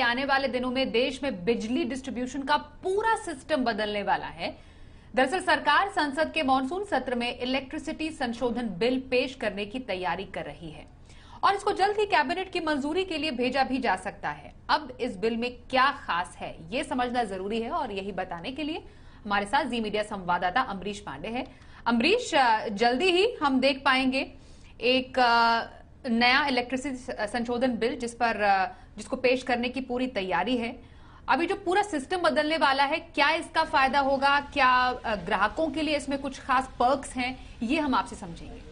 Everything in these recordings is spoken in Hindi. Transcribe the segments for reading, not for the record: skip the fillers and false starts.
कि आने वाले दिनों में देश में बिजली डिस्ट्रीब्यूशन का पूरा सिस्टम बदलने वाला है। दरअसल सरकार संसद के मॉनसून सत्र में इलेक्ट्रिसिटी संशोधन बिल पेश करने की तैयारी कर रही है और इसको जल्द ही कैबिनेट की मंजूरी के लिए भेजा भी जा सकता है। अब इस बिल में क्या खास है, ये समझना जरूरी है और यही बताने के लिए हमारे साथ जी मीडिया संवाददाता अमरीश पांडे हैं। अमरीश, जल्दी ही हम देख पाएंगे एक नया इलेक्ट्रिसिटी संशोधन बिल जिसको पेश करने की पूरी तैयारी है। अभी जो पूरा सिस्टम बदलने वाला है, क्या इसका फायदा होगा, क्या ग्राहकों के लिए इसमें कुछ खास पर्क्स हैं, ये हम आपसे समझेंगे।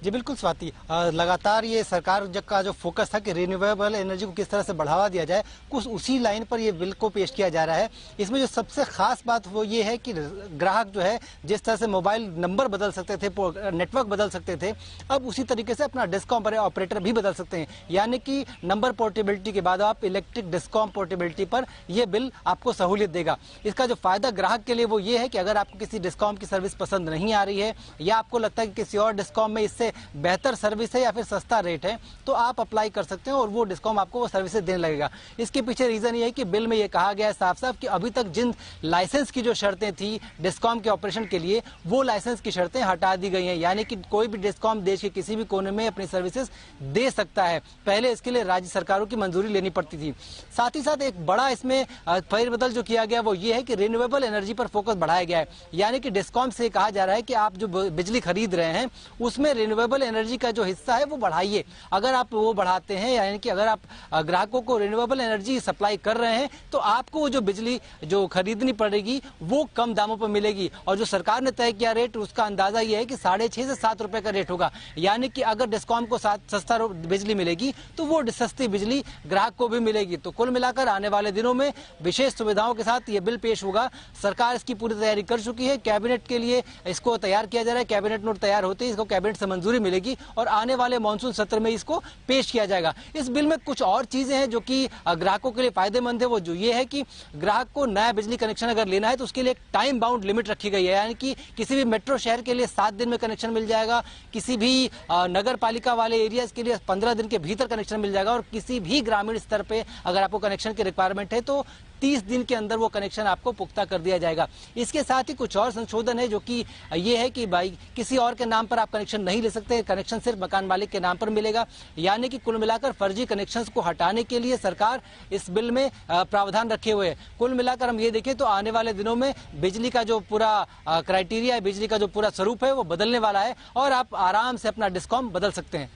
जी बिल्कुल स्वाति, लगातार ये सरकार का जो फोकस था कि रिन्यूएबल एनर्जी को किस तरह से बढ़ावा दिया जाए, कुछ उसी लाइन पर ये बिल को पेश किया जा रहा है। इसमें जो सबसे खास बात वो ये है कि ग्राहक जो है जिस तरह से मोबाइल नंबर बदल सकते थे, नेटवर्क बदल सकते थे, अब उसी तरीके से अपना डिस्कॉम ऑपरेटर भी बदल सकते हैं। यानी कि नंबर पोर्टेबिलिटी के बाद आप इलेक्ट्रिक डिस्कॉम पोर्टेबिलिटी पर यह बिल आपको सहूलियत देगा। इसका जो फायदा ग्राहक के लिए वो ये है कि अगर आपको किसी डिस्कॉम की सर्विस पसंद नहीं आ रही है या आपको लगता है कि किसी और डिस्कॉम में इससे बेहतर सर्विस है या फिर सस्ता रेट है, तो आप अप्लाई कर सकते हैं और वो डिस्कॉम आपको वो सर्विसेज देने लगेगा। इसके पीछे रीजन ये है कि बिल में ये कहा गया है साफ साफ कि अभी तक जिन लाइसेंस की जो शर्तें थी डिस्कॉम के ऑपरेशन के लिए, वो लाइसेंस की शर्तें हटा दी गई हैं। यानी कि कोई भी डिस्कॉम देश के किसी भी कोने में अपनी सर्विसेज दे सकता है। पहले इसके लिए राज्य सरकारों की मंजूरी लेनी पड़ती थी। साथ ही साथ एक बड़ा इसमें फेरबदल जो किया गया वो ये है कि रिन्यूएबल एनर्जी पर फोकस बढ़ाया गया है। यानी कि डिस्कॉम से कहा जा रहा है कि आप जो बिजली खरीद रहे हैं उसमें रिन्यूएबल एनर्जी का जो हिस्सा है वो बढ़ाइए। अगर आप वो बढ़ाते हैं, यानी कि अगर आप ग्राहकों को रिन्यूएबल एनर्जी सप्लाई कर रहे हैं, तो आपको वो जो बिजली जो खरीदनी पड़ेगी वो कम दामों पर मिलेगी। और जो सरकार ने तय किया रेट, उसका अंदाजा ये है कि 6.5 से 7 रुपए का रेट होगा। यानी कि अगर डिस्कॉम को सस्ता बिजली मिलेगी तो वो सस्ती बिजली ग्राहक को भी मिलेगी। तो कुल मिलाकर आने वाले दिनों में विशेष सुविधाओं के साथ ये बिल पेश होगा। सरकार इसकी पूरी तैयारी कर चुकी है। कैबिनेट के लिए इसको तैयार किया जा रहा है। कैबिनेट नोट तैयार होते ही इसको कैबिनेट से मंजूरी मिलेगी और आने वाले मानसून सत्र में इसको पेश किया जाएगा। इस बिल में कुछ और चीजें हैं जो कि ग्राहकों के लिए फायदेमंद है। वो जो ये है कि ग्राहक को नया बिजली कनेक्शन अगर लेना है तो उसके लिए एक टाइम बाउंड लिमिट रखी गई है। यानी कि किसी भी मेट्रो शहर के लिए 7 दिन में कनेक्शन मिल जाएगा, किसी भी नगर पालिका वाले एरियाज के लिए 15 दिन के भीतर कनेक्शन मिल जाएगा और किसी भी ग्रामीण स्तर पे अगर आपको कनेक्शन की रिक्वायरमेंट है तो 30 दिन के अंदर वो कनेक्शन आपको पुख्ता कर दिया जाएगा। इसके साथ ही कुछ और संशोधन है जो कि ये है कि भाई किसी और के नाम पर आप कनेक्शन नहीं ले सकते, कनेक्शन सिर्फ मकान मालिक के नाम पर मिलेगा। यानी कि कुल मिलाकर फर्जी कनेक्शंस को हटाने के लिए सरकार इस बिल में प्रावधान रखे हुए है। कुल मिलाकर हम ये देखें तो आने वाले दिनों में बिजली का जो पूरा क्राइटेरिया है, बिजली का जो पूरा स्वरूप है वो बदलने वाला है और आप आराम से अपना डिस्कॉम बदल सकते हैं।